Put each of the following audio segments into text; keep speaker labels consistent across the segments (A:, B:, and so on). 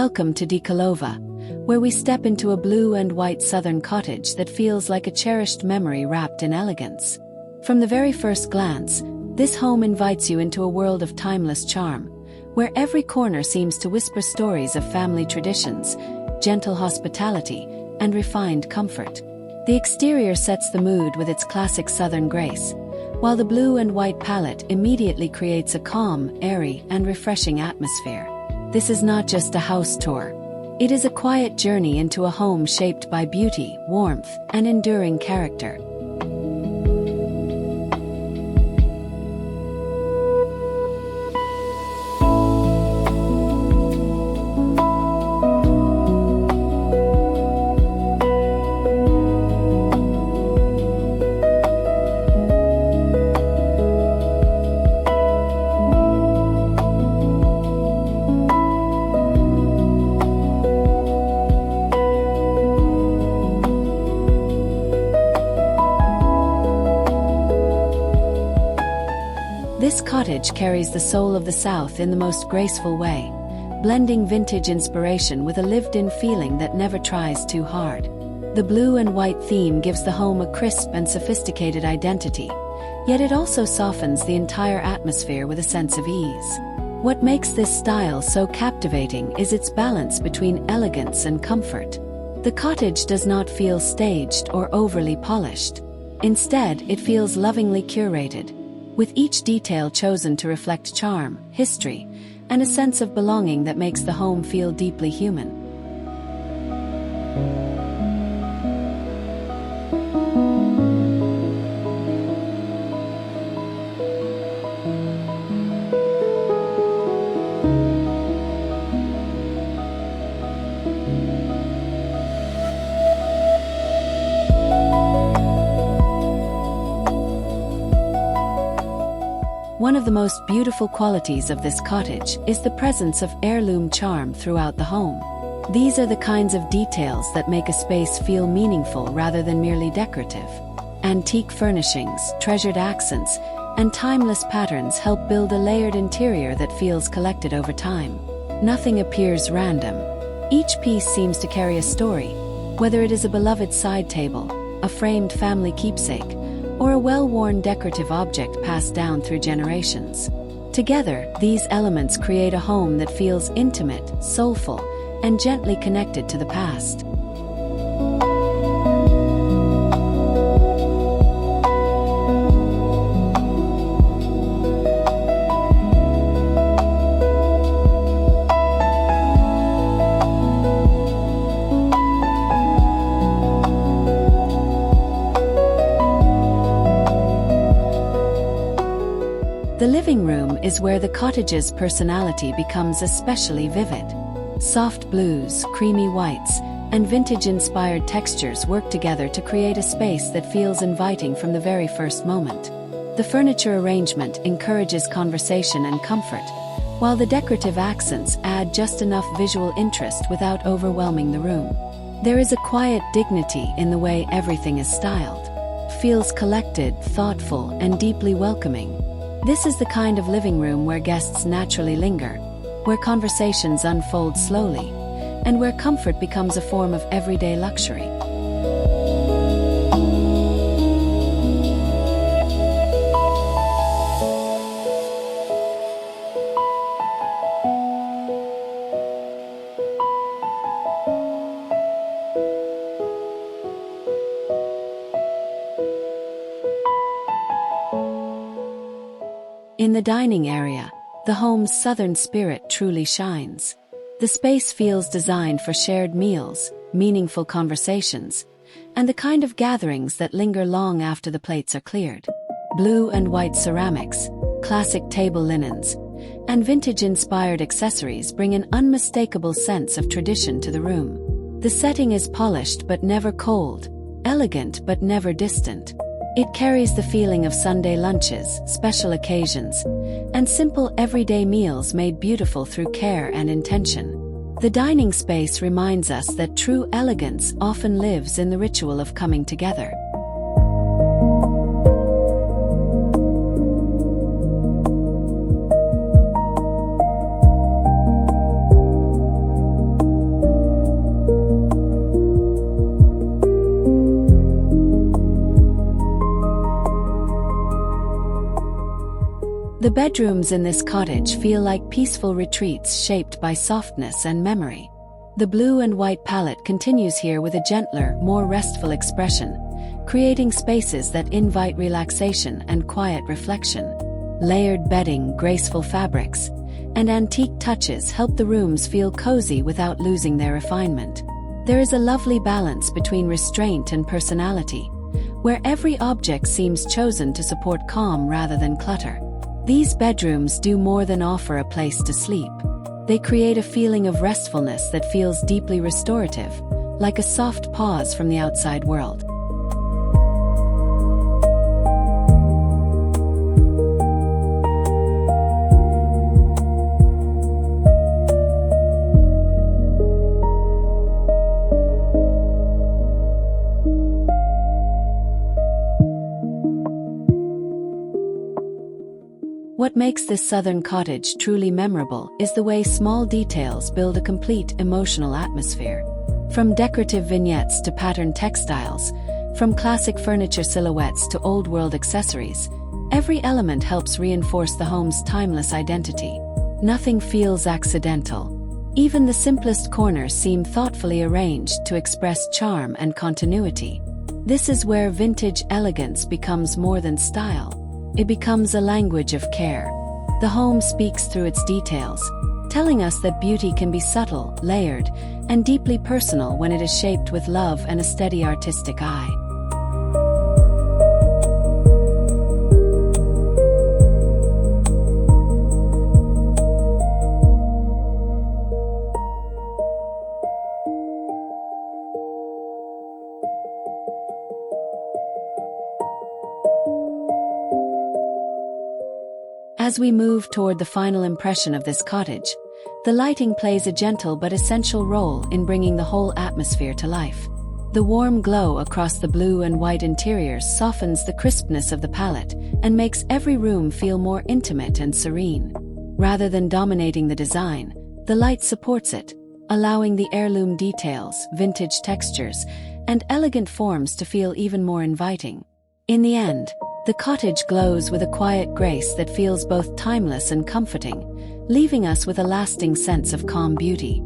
A: Welcome to DECOLOVA, where we step into a blue and white southern cottage that feels like a cherished memory wrapped in elegance. From the very first glance, this home invites you into a world of timeless charm, where every corner seems to whisper stories of family traditions, gentle hospitality, and refined comfort. The exterior sets the mood with its classic southern grace, while the blue and white palette immediately creates a calm, airy, and refreshing atmosphere. This is not just a house tour. It is a quiet journey into a home shaped by beauty, warmth, and enduring character. This cottage carries the soul of the South in the most graceful way, blending vintage inspiration with a lived-in feeling that never tries too hard. The blue and white theme gives the home a crisp and sophisticated identity, yet it also softens the entire atmosphere with a sense of ease. What makes this style so captivating is its balance between elegance and comfort. The cottage does not feel staged or overly polished. Instead, it feels lovingly curated, with each detail chosen to reflect charm, history, and a sense of belonging that makes the home feel deeply human. One of the most beautiful qualities of this cottage is the presence of heirloom charm throughout the home. These are the kinds of details that make a space feel meaningful rather than merely decorative. Antique furnishings, treasured accents, and timeless patterns help build a layered interior that feels collected over time. Nothing appears random. Each piece seems to carry a story, whether it is a beloved side table, a framed family keepsake, or a well-worn decorative object passed down through generations. Together, these elements create a home that feels intimate, soulful, and gently connected to the past. The living room is where the cottage's personality becomes especially vivid. Soft blues, creamy whites, and vintage-inspired textures work together to create a space that feels inviting from the very first moment. The furniture arrangement encourages conversation and comfort, while the decorative accents add just enough visual interest without overwhelming the room. There is a quiet dignity in the way everything is styled. It feels collected, thoughtful, and deeply welcoming. This is the kind of living room where guests naturally linger, where conversations unfold slowly, and where comfort becomes a form of everyday luxury. In the dining area, the home's southern spirit truly shines. The space feels designed for shared meals, meaningful conversations, and the kind of gatherings that linger long after the plates are cleared. Blue and white ceramics, classic table linens, and vintage-inspired accessories bring an unmistakable sense of tradition to the room. The setting is polished but never cold, elegant but never distant. It carries the feeling of Sunday lunches, special occasions, and simple everyday meals made beautiful through care and intention. The dining space reminds us that true elegance often lives in the ritual of coming together. The bedrooms in this cottage feel like peaceful retreats shaped by softness and memory. The blue and white palette continues here with a gentler, more restful expression, creating spaces that invite relaxation and quiet reflection. Layered bedding, graceful fabrics, and antique touches help the rooms feel cozy without losing their refinement. There is a lovely balance between restraint and personality, where every object seems chosen to support calm rather than clutter. These bedrooms do more than offer a place to sleep. They create a feeling of restfulness that feels deeply restorative, like a soft pause from the outside world. What makes this southern cottage truly memorable is the way small details build a complete emotional atmosphere. From decorative vignettes to patterned textiles, from classic furniture silhouettes to old-world accessories, every element helps reinforce the home's timeless identity. Nothing feels accidental. Even the simplest corners seem thoughtfully arranged to express charm and continuity. This is where vintage elegance becomes more than style. It becomes a language of care. The home speaks through its details, telling us that beauty can be subtle, layered, and deeply personal when it is shaped with love and a steady artistic eye. As we move toward the final impression of this cottage, the lighting plays a gentle but essential role in bringing the whole atmosphere to life. The warm glow across the blue and white interiors softens the crispness of the palette and makes every room feel more intimate and serene. Rather than dominating the design, the light supports it, allowing the heirloom details, vintage textures, and elegant forms to feel even more inviting. In the end, the cottage glows with a quiet grace that feels both timeless and comforting, leaving us with a lasting sense of calm beauty.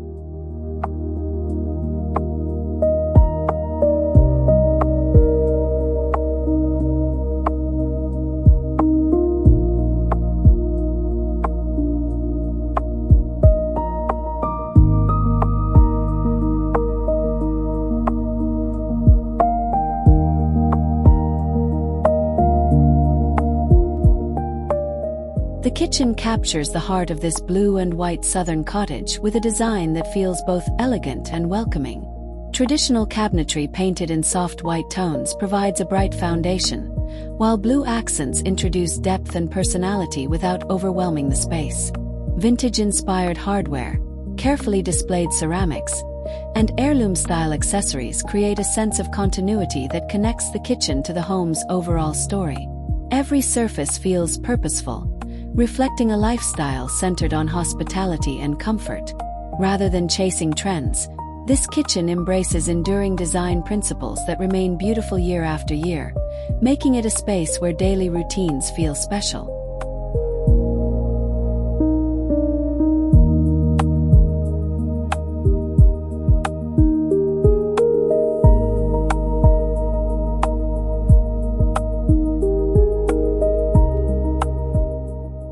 A: The kitchen captures the heart of this blue and white southern cottage with a design that feels both elegant and welcoming. Traditional cabinetry painted in soft white tones provides a bright foundation, while blue accents introduce depth and personality without overwhelming the space. Vintage-inspired hardware, carefully displayed ceramics, and heirloom-style accessories create a sense of continuity that connects the kitchen to the home's overall story. Every surface feels purposeful, reflecting a lifestyle centered on hospitality and comfort. Rather than chasing trends, this kitchen embraces enduring design principles that remain beautiful year after year, making it a space where daily routines feel special.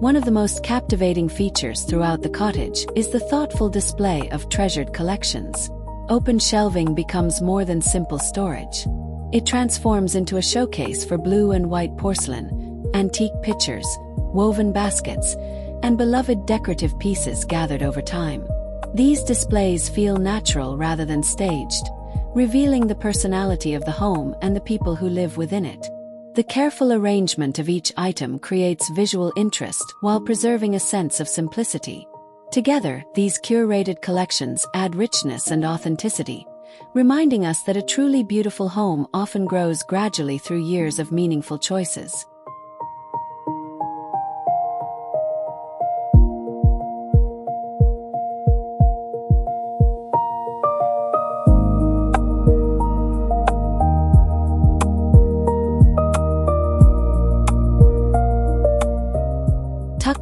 A: One of the most captivating features throughout the cottage is the thoughtful display of treasured collections. Open shelving becomes more than simple storage. It transforms into a showcase for blue and white porcelain, antique pictures, woven baskets, and beloved decorative pieces gathered over time. These displays feel natural rather than staged, revealing the personality of the home and the people who live within it. The careful arrangement of each item creates visual interest while preserving a sense of simplicity. Together, these curated collections add richness and authenticity, reminding us that a truly beautiful home often grows gradually through years of meaningful choices.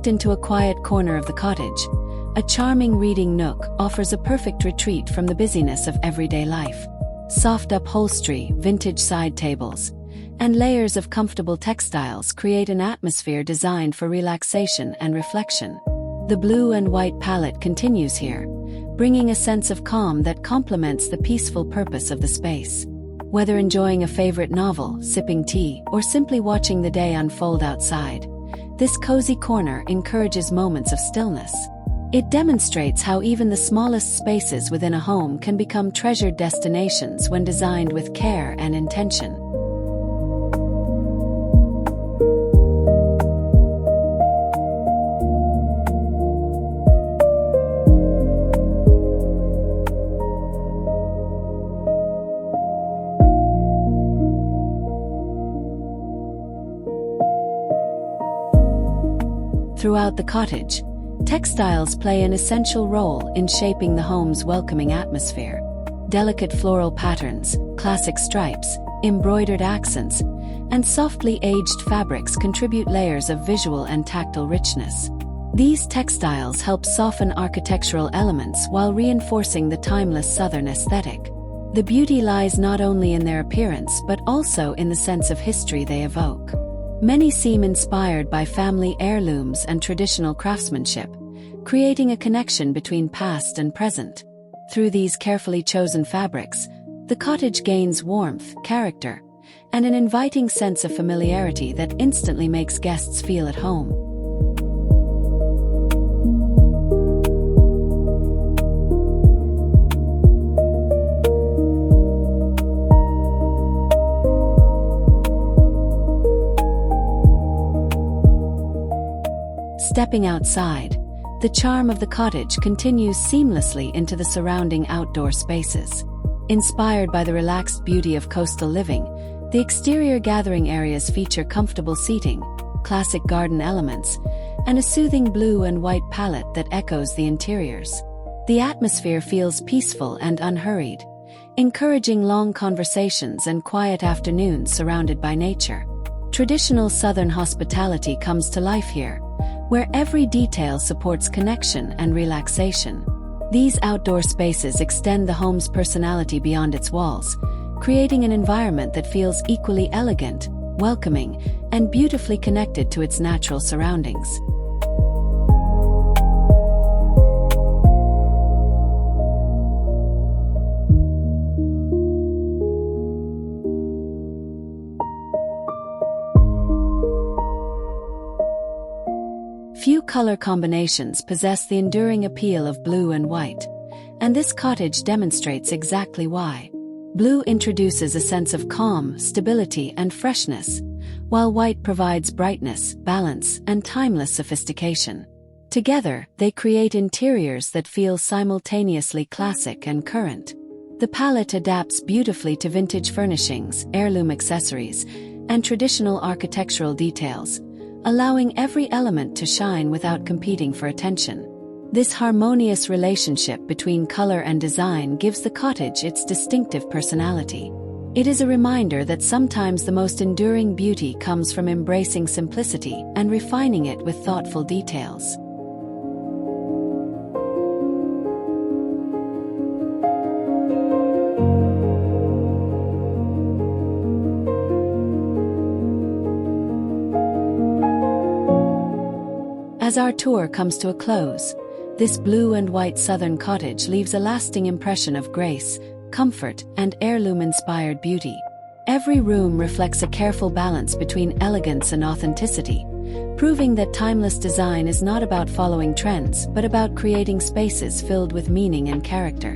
A: Tucked into a quiet corner of the cottage, a charming reading nook offers a perfect retreat from the busyness of everyday life. Soft upholstery, vintage side tables, and layers of comfortable textiles create an atmosphere designed for relaxation and reflection. The blue and white palette continues here, bringing a sense of calm that complements the peaceful purpose of the space. Whether enjoying a favorite novel, sipping tea, or simply watching the day unfold outside, this cozy corner encourages moments of stillness. It demonstrates how even the smallest spaces within a home can become treasured destinations when designed with care and intention. Throughout the cottage, textiles play an essential role in shaping the home's welcoming atmosphere. Delicate floral patterns, classic stripes, embroidered accents, and softly aged fabrics contribute layers of visual and tactile richness. These textiles help soften architectural elements while reinforcing the timeless Southern aesthetic. The beauty lies not only in their appearance but also in the sense of history they evoke. Many seem inspired by family heirlooms and traditional craftsmanship, creating a connection between past and present. Through these carefully chosen fabrics, the cottage gains warmth, character, and an inviting sense of familiarity that instantly makes guests feel at home. Stepping outside, the charm of the cottage continues seamlessly into the surrounding outdoor spaces. Inspired by the relaxed beauty of coastal living, the exterior gathering areas feature comfortable seating, classic garden elements, and a soothing blue and white palette that echoes the interiors. The atmosphere feels peaceful and unhurried, encouraging long conversations and quiet afternoons surrounded by nature. Traditional Southern hospitality comes to life here, where every detail supports connection and relaxation. These outdoor spaces extend the home's personality beyond its walls, creating an environment that feels equally elegant, welcoming, and beautifully connected to its natural surroundings. Few color combinations possess the enduring appeal of blue and white, and this cottage demonstrates exactly why. Blue introduces a sense of calm, stability, and freshness, while white provides brightness, balance, and timeless sophistication. Together, they create interiors that feel simultaneously classic and current. The palette adapts beautifully to vintage furnishings, heirloom accessories, and traditional architectural details, allowing every element to shine without competing for attention. This harmonious relationship between color and design gives the cottage its distinctive personality. It is a reminder that sometimes the most enduring beauty comes from embracing simplicity and refining it with thoughtful details. As our tour comes to a close, this blue and white Southern cottage leaves a lasting impression of grace, comfort, and heirloom-inspired beauty. Every room reflects a careful balance between elegance and authenticity, proving that timeless design is not about following trends but about creating spaces filled with meaning and character.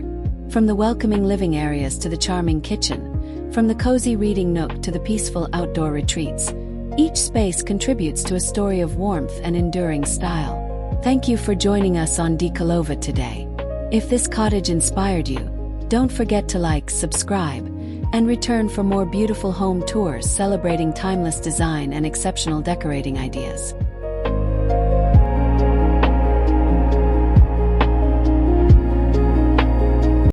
A: From the welcoming living areas to the charming kitchen, from the cozy reading nook to the peaceful outdoor retreats, each space contributes to a story of warmth and enduring style. Thank you for joining us on DECOLOVA today. If this cottage inspired you, don't forget to like, subscribe, and return for more beautiful home tours celebrating timeless design and exceptional decorating ideas.